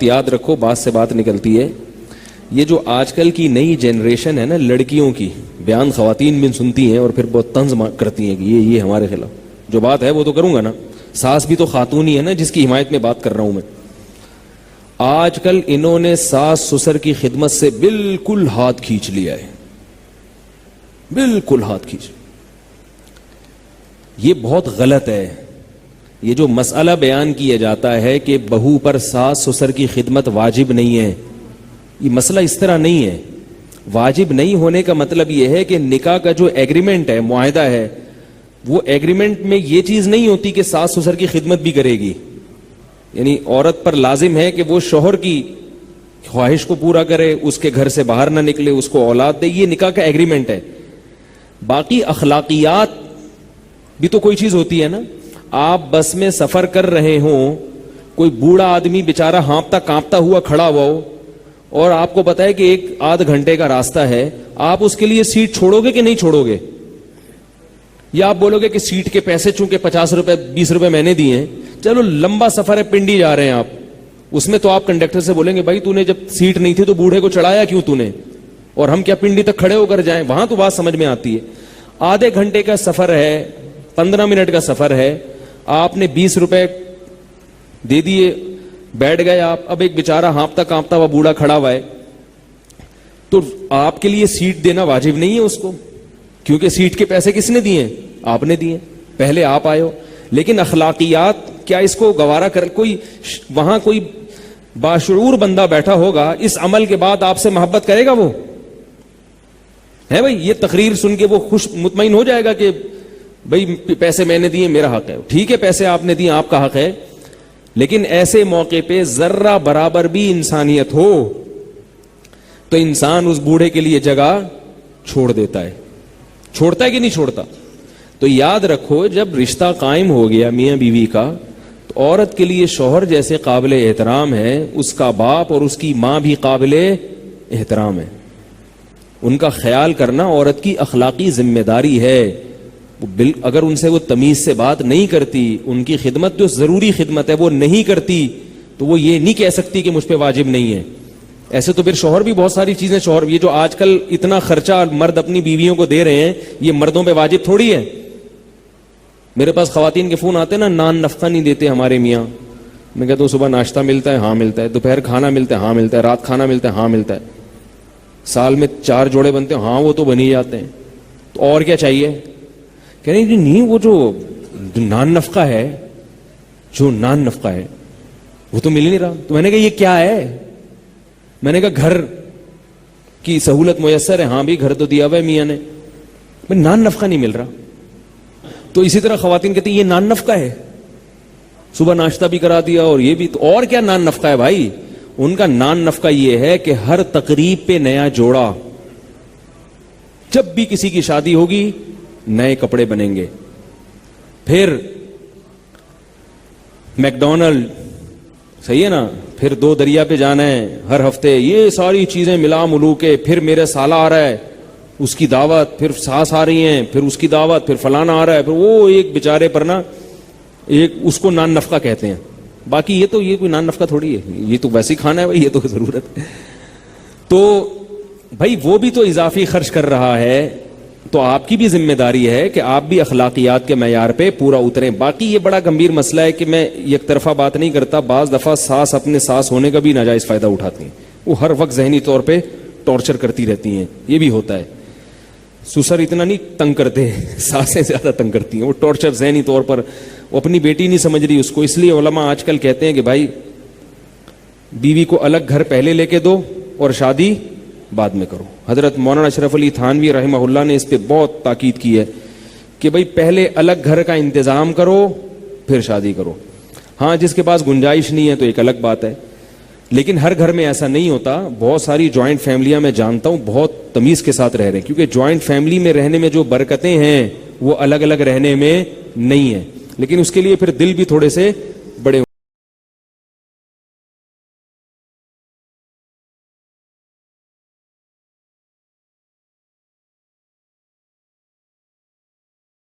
بات یاد رکھو، بات سے بات نکلتی ہے. یہ جو آج کل کی نئی جنریشن ہے نا لڑکیوں کی، بیان خواتین بھی سنتی ہیں اور پھر بہت طنز کرتی ہیں کہ یہ ہمارے خلاف. جو بات ہے وہ تو کروں گا نا، ساس بھی تو خاتون ہی ہے نا جس کی حمایت میں بات کر رہا ہوں میں. آج کل انہوں نے ساس سسر کی خدمت سے بالکل ہاتھ کھینچ لیا ہے، بالکل ہاتھ کھینچ. یہ بہت غلط ہے. یہ جو مسئلہ بیان کیا جاتا ہے کہ بہو پر ساس سسر کی خدمت واجب نہیں ہے، یہ مسئلہ اس طرح نہیں ہے. واجب نہیں ہونے کا مطلب یہ ہے کہ نکاح کا جو ایگریمنٹ ہے، معاہدہ ہے، وہ ایگریمنٹ میں یہ چیز نہیں ہوتی کہ ساس سسر کی خدمت بھی کرے گی. یعنی عورت پر لازم ہے کہ وہ شوہر کی خواہش کو پورا کرے، اس کے گھر سے باہر نہ نکلے، اس کو اولاد دے. یہ نکاح کا ایگریمنٹ ہے. باقی اخلاقیات بھی تو کوئی چیز ہوتی ہے نا. آپ بس میں سفر کر رہے ہوں، کوئی بوڑھا آدمی بیچارہ ہانپتا کانپتا ہوا کھڑا ہوا ہو اور آپ کو پتا ہے کہ 1-8 گھنٹے کا راستہ ہے، آپ اس کے لیے سیٹ چھوڑو گے کہ نہیں چھوڑو گے؟ یا آپ بولو گے کہ سیٹ کے پیسے چونکہ 50 روپے 20 روپے میں نے دیے ہیں، چلو لمبا سفر ہے، پنڈی جا رہے ہیں آپ، اس میں تو آپ کنڈکٹر سے بولیں گے بھائی تو نے جب سیٹ نہیں تھی تو بوڑھے کو چڑھایا کیوں تو نے، اور ہم کیا پنڈی تک کھڑے ہو کر جائیں؟ وہاں تو بات سمجھ میں آتی ہے. آدھے گھنٹے کا سفر ہے، 15 منٹ کا سفر ہے، آپ نے 20 روپے دے دیے، بیٹھ گئے آپ. اب ایک بیچارہ ہانپتا کانپتا ہوا بوڑھا کھڑا ہوا ہے، تو آپ کے لیے سیٹ دینا واجب نہیں ہے اس کو، کیونکہ سیٹ کے پیسے کس نے دیے؟ آپ نے دیے، پہلے آپ آئے ہو. لیکن اخلاقیات کیا اس کو گوارا کر؟ کوئی وہاں کوئی باشعور بندہ بیٹھا ہوگا، اس عمل کے بعد آپ سے محبت کرے گا وہ؟ ہے بھائی، یہ تقریر سن کے وہ خوش مطمئن ہو جائے گا کہ بھائی پیسے میں نے دیے، میرا حق ہے. ٹھیک ہے، پیسے آپ نے دیے، آپ کا حق ہے، لیکن ایسے موقع پہ ذرہ برابر بھی انسانیت ہو تو انسان اس بوڑھے کے لیے جگہ چھوڑ دیتا ہے. چھوڑتا ہے کہ نہیں چھوڑتا؟ تو یاد رکھو، جب رشتہ قائم ہو گیا میاں بیوی کا، تو عورت کے لیے شوہر جیسے قابل احترام ہے، اس کا باپ اور اس کی ماں بھی قابل احترام ہے. ان کا خیال کرنا عورت کی اخلاقی ذمہ داری ہے. اگر ان سے وہ تمیز سے بات نہیں کرتی، ان کی خدمت جو ضروری خدمت ہے وہ نہیں کرتی، تو وہ یہ نہیں کہہ سکتی کہ مجھ پہ واجب نہیں ہے. ایسے تو پھر شوہر بھی بہت ساری چیزیں، شوہر یہ جو آج کل اتنا خرچہ مرد اپنی بیویوں کو دے رہے ہیں، یہ مردوں پہ واجب تھوڑی ہے. میرے پاس خواتین کے فون آتے ہیں نا، نان نفقہ نہیں دیتے ہمارے میاں. میں کہتا ہوں صبح ناشتہ ملتا ہے؟ ہاں ملتا ہے. دوپہر کھانا ملتا ہے؟ ہاں ملتا ہے. رات کھانا ملتا ہے؟ ہاں ملتا ہے. سال میں 4 جوڑے بنتے ہیں؟ ہاں وہ تو بن ہی جاتے ہیں. تو اور کیا چاہیے؟ کہہ رہے ہیں نہیں، وہ جو نان نفقہ ہے، جو نان نفقہ ہے وہ تو مل نہیں رہا. تو میں نے کہا یہ کیا ہے؟ میں نے کہا گھر کی سہولت میسر ہے. ہاں بھی گھر تو دیا ہوا ہے میاں نے، نان نفقہ نہیں مل رہا. تو اسی طرح خواتین کہتی ہیں یہ نان نفقہ ہے، صبح ناشتہ بھی کرا دیا اور یہ بھی. تو اور کیا نان نفقہ ہے بھائی؟ ان کا نان نفقہ یہ ہے کہ ہر تقریب پہ نیا جوڑا، جب بھی کسی کی شادی ہوگی نئے کپڑے بنیں گے. پھر میکڈونلڈ، صحیح ہے نا، پھر 2 دریا پہ جانا ہے ہر ہفتے، یہ ساری چیزیں ملا ملو کے. پھر میرا سالہ آ رہا ہے، اس کی دعوت، پھر ساس آ رہی ہیں، پھر اس کی دعوت، پھر فلانا آ رہا ہے. پھر وہ ایک بیچارے پر نا ایک اس کو نان نفقہ کہتے ہیں. باقی یہ کوئی نان نفقہ تھوڑی ہے، یہ تو ویسے ہی کھانا ہے بھائی، یہ تو ضرورت ہے. تو بھائی وہ بھی تو اضافی خرچ کر رہا ہے، تو آپ کی بھی ذمہ داری ہے کہ آپ بھی اخلاقیات کے معیار پہ پورا اتریں. باقی یہ بڑا گمبھیر مسئلہ ہے کہ میں یک طرفہ بات نہیں کرتا. بعض دفعہ ساس اپنے ساس ہونے کا بھی ناجائز فائدہ اٹھاتی ہیں، وہ ہر وقت ذہنی طور پہ ٹارچر کرتی رہتی ہیں. یہ بھی ہوتا ہے. سسر اتنا نہیں تنگ کرتے، ساسیں زیادہ تنگ کرتی ہیں. وہ ٹارچر ذہنی طور پر، وہ اپنی بیٹی نہیں سمجھ رہی اس کو. اس لیے علماء آج کل کہتے ہیں کہ بھائی بیوی کو الگ گھر پہلے لے کے دو اور شادی بعد میں کرو. حضرت مولانا اشرف علی تھانوی رحمہ اللہ نے اس پہ بہت تاکید کی ہے کہ بھائی پہلے الگ گھر کا انتظام کرو پھر شادی کرو. ہاں جس کے پاس گنجائش نہیں ہے تو ایک الگ بات ہے، لیکن ہر گھر میں ایسا نہیں ہوتا. بہت ساری جوائنٹ فیملیاں میں جانتا ہوں بہت تمیز کے ساتھ رہ رہے ہیں، کیونکہ جوائنٹ فیملی میں رہنے میں جو برکتیں ہیں وہ الگ الگ رہنے میں نہیں ہیں. لیکن اس کے لیے پھر دل بھی تھوڑے سے